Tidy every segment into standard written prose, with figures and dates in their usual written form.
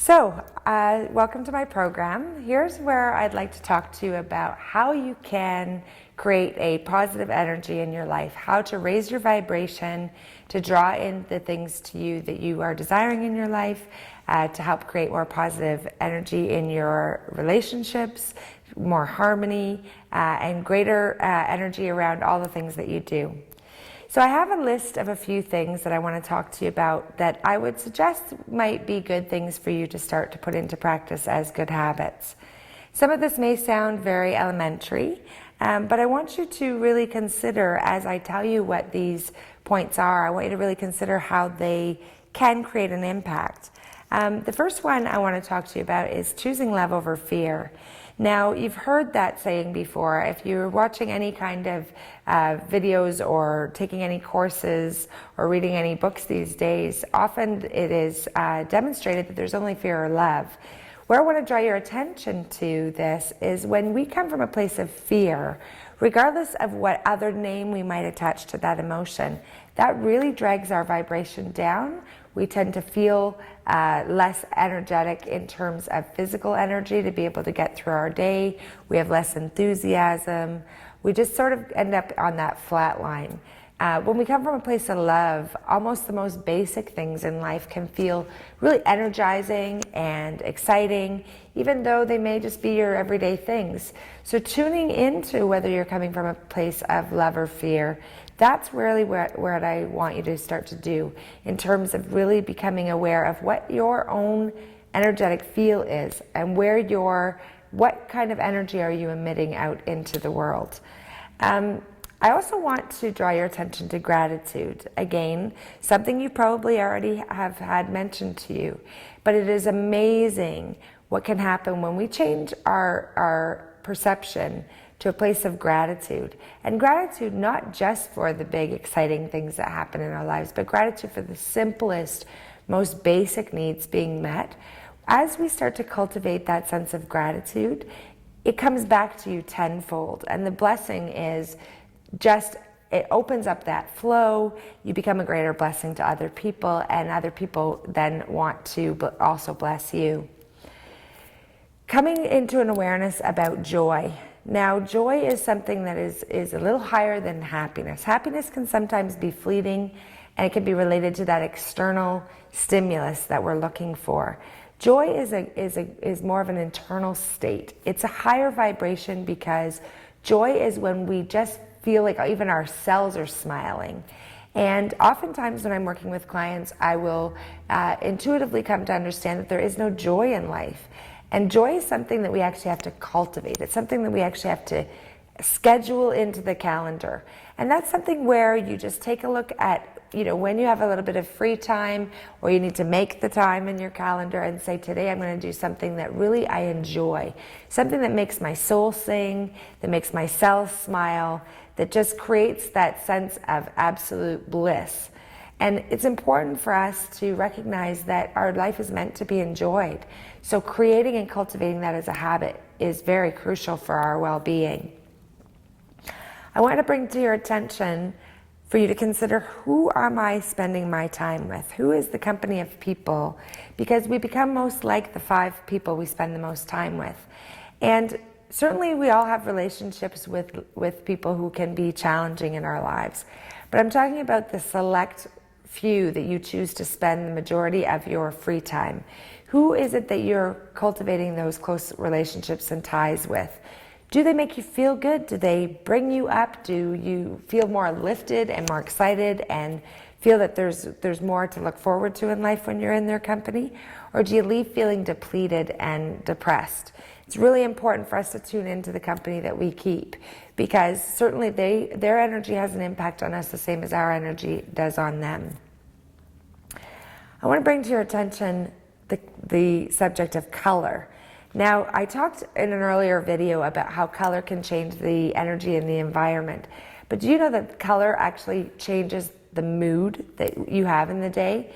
Welcome to my program. Here's where I'd like to talk to you about how you can create a positive energy in your life, how to raise your vibration, to draw in the things to you that you are desiring in your life, to help create more positive energy in your relationships, more harmony, and greater energy around all the things that you do. So I have a list of a few things that I want to talk to you about that I would suggest might be good things for you to start to put into practice as good habits. Some of this may sound very elementary, but I want you to really consider, as I tell you what these points are, I want you to really consider how they can create an impact. The first one I want to talk to you about is choosing love over fear. Now, you've heard that saying before. If you're watching any kind of videos or taking any courses or reading any books these days, often it is demonstrated that there's only fear or love. Where I want to draw your attention to this is when we come from a place of fear, regardless of what other name we might attach to that emotion, that really drags our vibration down. We tend to feel less energetic in terms of physical energy to be able to get through our day. We have less enthusiasm. We just sort of end up on that flat line. When we come from a place of love, almost the most basic things in life can feel really energizing and exciting, even though they may just be your everyday things. So tuning into whether you're coming from a place of love or fear, that's really where I want you to start to do in terms of really becoming aware of what your own energetic feel is and what kind of energy are you emitting out into the world. I also want to draw your attention to gratitude. Again, something you probably already have had mentioned to you, but it is amazing what can happen when we change our perception to a place of gratitude. And gratitude not just for the big exciting things that happen in our lives, but gratitude for the simplest, most basic needs being met. As we start to cultivate that sense of gratitude, it comes back to you tenfold. And the blessing is it opens up that flow. You become a greater blessing to other people, and other people then want to also bless you. Coming into an awareness about joy. Now, joy is something that is a little higher than happiness. Happiness can sometimes be fleeting, and it can be related to that external stimulus that we're looking for. Joy is more of an internal state. It's a higher vibration because joy is when we just feel like even our cells are smiling. And oftentimes when I'm working with clients, I will intuitively come to understand that there is no joy in life. And joy is something that we actually have to cultivate. It's something that we actually have to schedule into the calendar. And that's something where you just take a look at, when you have a little bit of free time, or you need to make the time in your calendar and say, today I'm going to do something that really I enjoy. Something that makes my soul sing, that makes my cells smile, that just creates that sense of absolute bliss. And it's important for us to recognize that our life is meant to be enjoyed. So creating and cultivating that as a habit is very crucial for our well-being. I want to bring to your attention for you to consider, who am I spending my time with? Who is the company of people? Because we become most like the 5 people we spend the most time with. And certainly we all have relationships with people who can be challenging in our lives. But I'm talking about the select few that you choose to spend the majority of your free time. Who is it that you're cultivating those close relationships and ties with? Do they make you feel good? Do they bring you up? Do you feel more lifted and more excited and feel that there's more to look forward to in life when you're in their company? Or do you leave feeling depleted and depressed? It's really important for us to tune into the company that we keep, because certainly their energy has an impact on us the same as our energy does on them. I want to bring to your attention the subject of color. Now, I talked in an earlier video about how color can change the energy in the environment. But do you know that color actually changes the mood that you have in the day?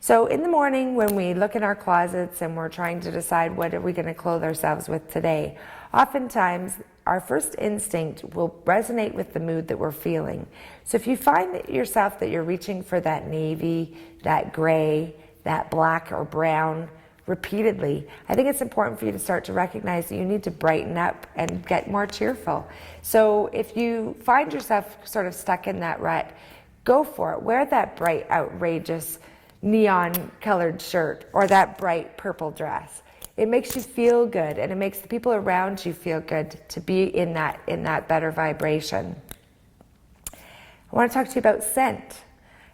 So in the morning, when we look in our closets and we're trying to decide what are we going to clothe ourselves with today, oftentimes our first instinct will resonate with the mood that we're feeling. So if you find that yourself that you're reaching for that navy, that gray, that black or brown repeatedly, I think it's important for you to start to recognize that you need to brighten up and get more cheerful. So if you find yourself sort of stuck in that rut, go for it. Wear that bright, outrageous, neon-colored shirt or that bright purple dress. It makes you feel good, and it makes the people around you feel good to be in that better vibration. I want to talk to you about scent.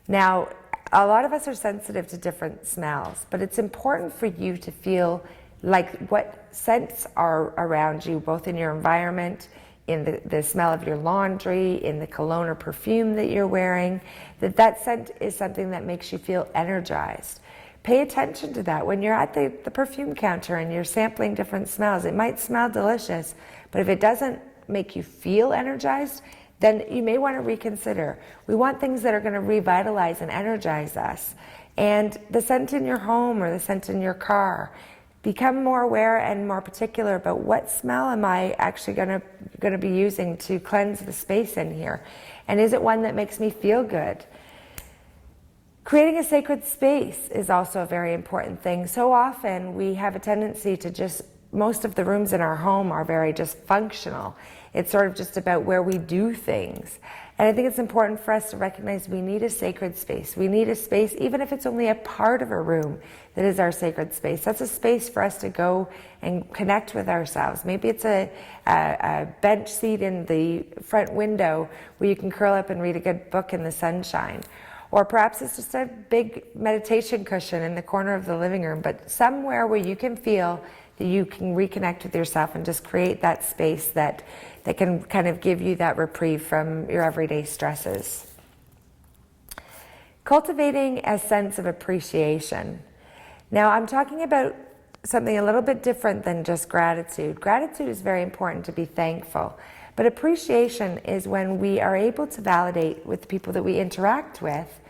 Now, a lot of us are sensitive to different smells, but it's important for you to feel like what scents are around you, both in your environment, in the smell of your laundry, in the cologne or perfume that you're wearing, that scent is something that makes you feel energized. Pay attention to that. When you're at the perfume counter and you're sampling different smells, it might smell delicious, but if it doesn't make you feel energized, then you may want to reconsider. We want things that are going to revitalize and energize us. And the scent in your home or the scent in your car, become more aware and more particular about what smell am I actually going to be using to cleanse the space in here. And is it one that makes me feel good? Creating a sacred space is also a very important thing. So often we have a tendency to most of the rooms in our home are very just functional. It's sort of just about where we do things. And I think it's important for us to recognize we need a sacred space. We need a space, even if it's only a part of a room, that is our sacred space. That's a space for us to go and connect with ourselves. Maybe it's a bench seat in the front window where you can curl up and read a good book in the sunshine. Or perhaps it's just a big meditation cushion in the corner of the living room, but somewhere where you can feel that you can reconnect with yourself and just create that space that can kind of give you that reprieve from your everyday stresses. Cultivating a sense of appreciation. Now, I'm talking about something a little bit different than just gratitude. Gratitude is very important, to be thankful. But appreciation is when we are able to validate with the people that we interact with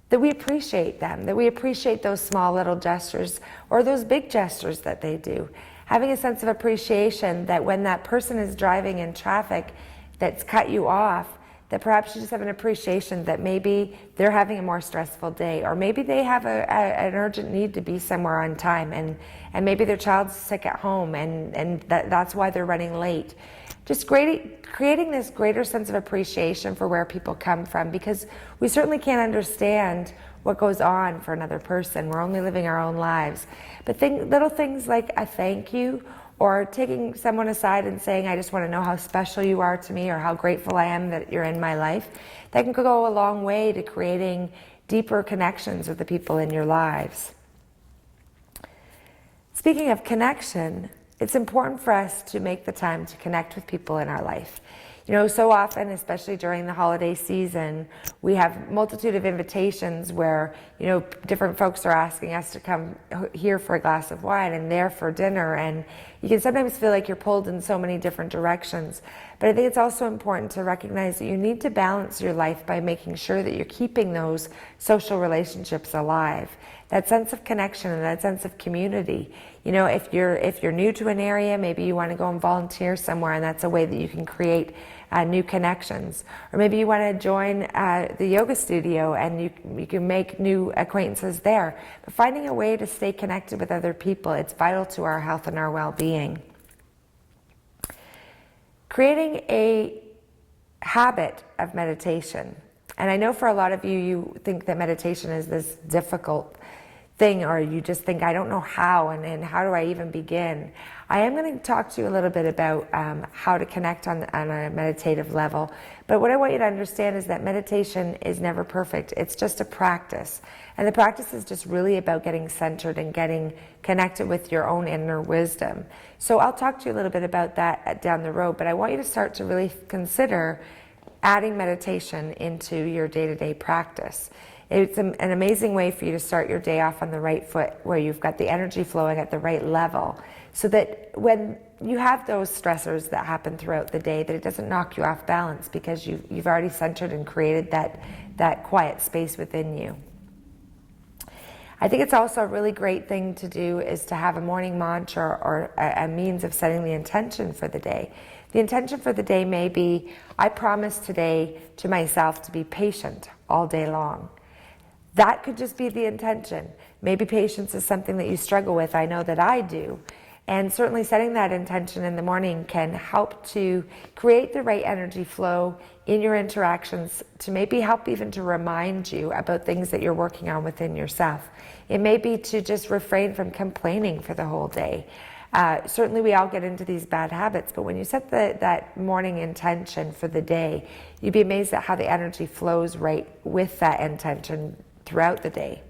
that we appreciate them, that we appreciate those small little gestures or those big gestures that they do. Having a sense of appreciation that when that person is driving in traffic that's cut you off, that perhaps you just have an appreciation that maybe they're having a more stressful day, or maybe they have an urgent need to be somewhere on time, and maybe their child's sick at home and that's why they're running late. Just creating this greater sense of appreciation for where people come from, because we certainly can't understand what goes on for another person. We're only living our own lives. But little things like a thank you, or taking someone aside and saying, I just want to know how special you are to me, or how grateful I am that you're in my life, that can go a long way to creating deeper connections with the people in your lives. Speaking of connection, it's important for us to make the time to connect with people in our life. You know, so often, especially during the holiday season, we have multitude of invitations where, you know, different folks are asking us to come here for a glass of wine and there for dinner, and you can sometimes feel like you're pulled in so many different directions. But I think it's also important to recognize that you need to balance your life by making sure that you're keeping those social relationships alive. That sense of connection and that sense of community. You know, if you're new to an area, maybe you want to go and volunteer somewhere, and that's a way that you can create new connections. Or maybe you want to join the yoga studio and you can make new acquaintances there. But finding a way to stay connected with other people, it's vital to our health and our well-being. Creating a habit of meditation. And I know for a lot of you, you think that meditation is this difficult thing, or you just think, I don't know how, and how do I even begin? I am going to talk to you a little bit about how to connect on a meditative level. But what I want you to understand is that meditation is never perfect. It's just a practice. And the practice is just really about getting centered and getting connected with your own inner wisdom. So I'll talk to you a little bit about that down the road, but I want you to start to really consider adding meditation into your day-to-day practice. It's an amazing way for you to start your day off on the right foot, where you've got the energy flowing at the right level, so that when you have those stressors that happen throughout the day, that it doesn't knock you off balance, because you've already centered and created that quiet space within you. I think it's also a really great thing to do is to have a morning mantra, or a means of setting the intention for the day. The intention for the day may be, I promise today to myself to be patient all day long. That could just be the intention. Maybe patience is something that you struggle with. I know that I do. And certainly setting that intention in the morning can help to create the right energy flow in your interactions, to maybe help even to remind you about things that you're working on within yourself. It may be to just refrain from complaining for the whole day. Certainly we all get into these bad habits, but when you set that morning intention for the day, you'd be amazed at how the energy flows right with that intention throughout the day.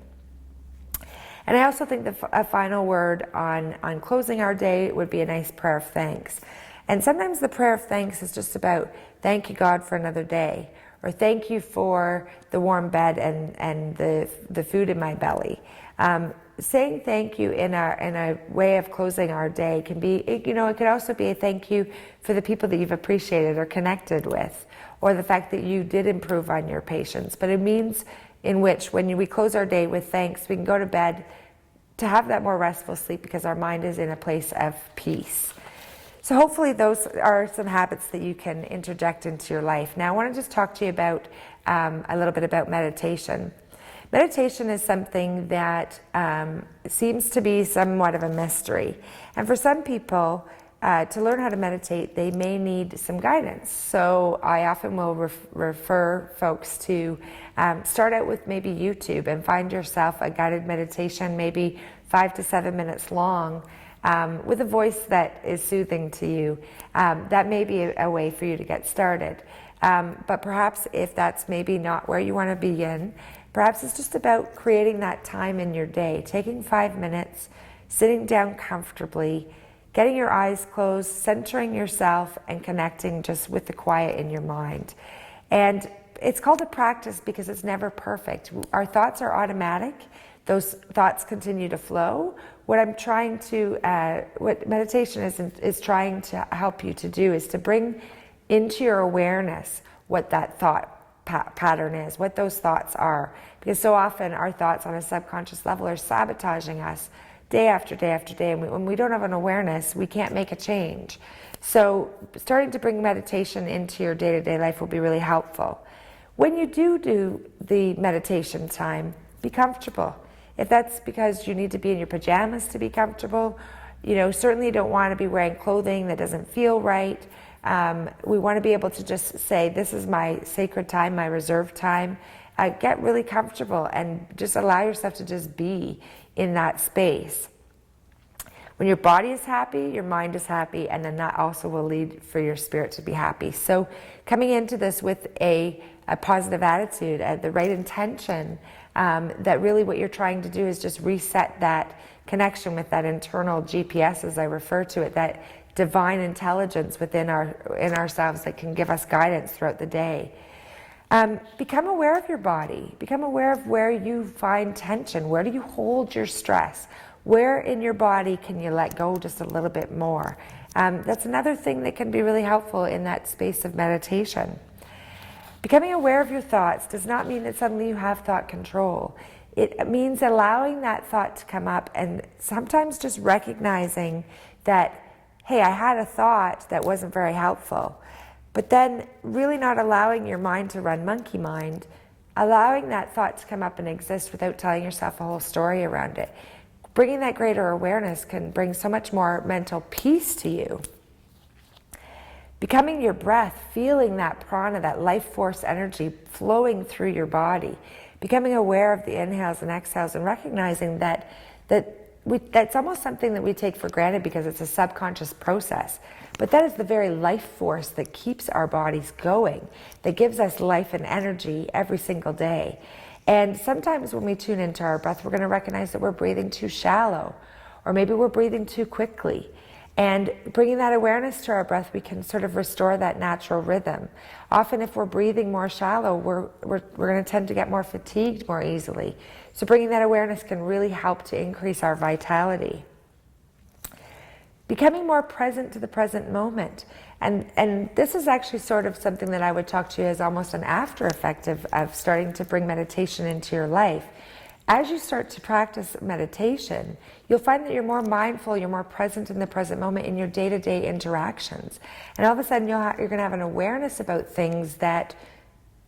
And I also think a final word on closing our day would be a nice prayer of thanks. And sometimes the prayer of thanks is just about, thank you, God, for another day, or thank you for the warm bed and the food in my belly. Saying thank you in a way of closing our day can be, it could also be a thank you for the people that you've appreciated or connected with, or the fact that you did improve on your patience. But it means in which when we close our day with thanks, we can go to bed to have that more restful sleep because our mind is in a place of peace. So hopefully those are some habits that you can interject into your life. Now I want to just talk to you about a little bit about meditation. Meditation is something that seems to be somewhat of a mystery. And for some people, to learn how to meditate, they may need some guidance. So I often will refer folks to start out with maybe YouTube and find yourself a guided meditation, maybe 5 to 7 minutes long, with a voice that is soothing to you. That may be a way for you to get started. But perhaps if that's maybe not where you want to begin, perhaps it's just about creating that time in your day, taking 5 minutes, sitting down comfortably, getting your eyes closed, centering yourself, and connecting just with the quiet in your mind. And it's called a practice because it's never perfect. Our thoughts are automatic. Those thoughts continue to flow. What meditation is trying to help you to do is to bring into your awareness what that thought pattern is, what those thoughts are. Because so often our thoughts on a subconscious level are sabotaging us day after day after day. And when we don't have an awareness, we can't make a change. So starting to bring meditation into your day-to-day life will be really helpful. When you do the meditation time, be comfortable. If that's because you need to be in your pajamas to be comfortable, certainly you don't want to be wearing clothing that doesn't feel right. We want to be able to just say, this is my sacred time, my reserved time. Get really comfortable and just allow yourself to just be in that space. When your body is happy, your mind is happy, and then that also will lead for your spirit to be happy. So coming into this with a positive attitude, the right intention, that really what you're trying to do is just reset that connection with that internal GPS, as I refer to it, that divine intelligence within ourselves that can give us guidance throughout the day. Become aware of your body. Become aware of where you find tension. Where do you hold your stress? Where in your body can you let go just a little bit more? That's another thing that can be really helpful in that space of meditation. Becoming aware of your thoughts does not mean that suddenly you have thought control. It means allowing that thought to come up and sometimes just recognizing that, hey, I had a thought that wasn't very helpful. But then really not allowing your mind to run monkey mind, allowing that thought to come up and exist without telling yourself a whole story around it. Bringing that greater awareness can bring so much more mental peace to you. Becoming your breath, feeling that prana, that life force energy flowing through your body. Becoming aware of the inhales and exhales and recognizing that's almost something that we take for granted because it's a subconscious process. But that is the very life force that keeps our bodies going, that gives us life and energy every single day. And sometimes when we tune into our breath, we're going to recognize that we're breathing too shallow, or maybe we're breathing too quickly. And bringing that awareness to our breath, we can sort of restore that natural rhythm. Often if we're breathing more shallow, we're going to tend to get more fatigued more easily. So bringing that awareness can really help to increase our vitality. Becoming more present to the present moment. And this is actually sort of something that I would talk to you as almost an after effect of starting to bring meditation into your life. As you start to practice meditation, you'll find that you're more mindful, you're more present in the present moment in your day-to-day interactions. And all of a sudden you're going to have an awareness about things that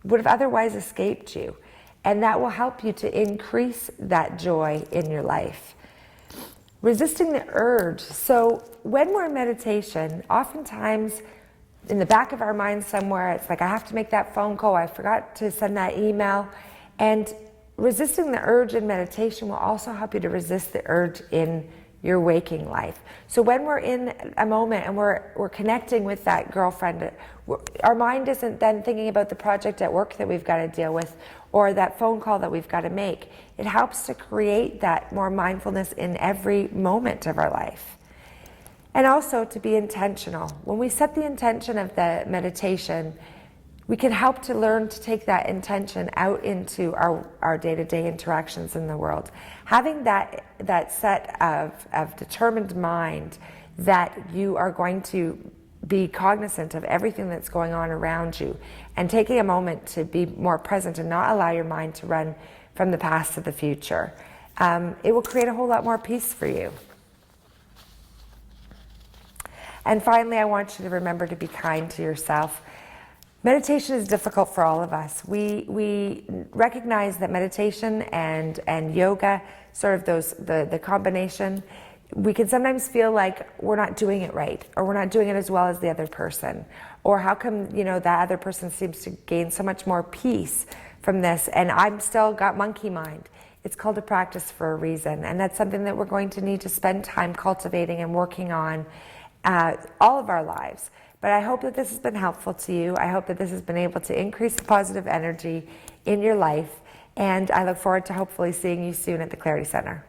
would have otherwise escaped you. And that will help you to increase that joy in your life. Resisting the urge. So when we're in meditation, oftentimes in the back of our mind somewhere, it's like, I have to make that phone call, I forgot to send that email. And resisting the urge in meditation will also help you to resist the urge in your waking life. So when we're in a moment and we're connecting with that girlfriend, our mind isn't then thinking about the project at work that we've got to deal with or that phone call that we've got to make. It helps to create that more mindfulness in every moment of our life. And also to be intentional. When we set the intention of the meditation, we can help to learn to take that intention out into our day-to-day interactions in the world. Having that set of determined mind that you are going to be cognizant of everything that's going on around you and taking a moment to be more present and not allow your mind to run from the past to the future. It will create a whole lot more peace for you. And finally, I want you to remember to be kind to yourself. Meditation is difficult for all of us. We recognize that meditation and yoga, sort of the combination, we can sometimes feel like we're not doing it right, or we're not doing it as well as the other person, or how come that other person seems to gain so much more peace from this, and I'm still got monkey mind. It's called a practice for a reason, and that's something that we're going to need to spend time cultivating and working on all of our lives. But I hope that this has been helpful to you. I hope that this has been able to increase the positive energy in your life, and I look forward to hopefully seeing you soon at the Clarity Center.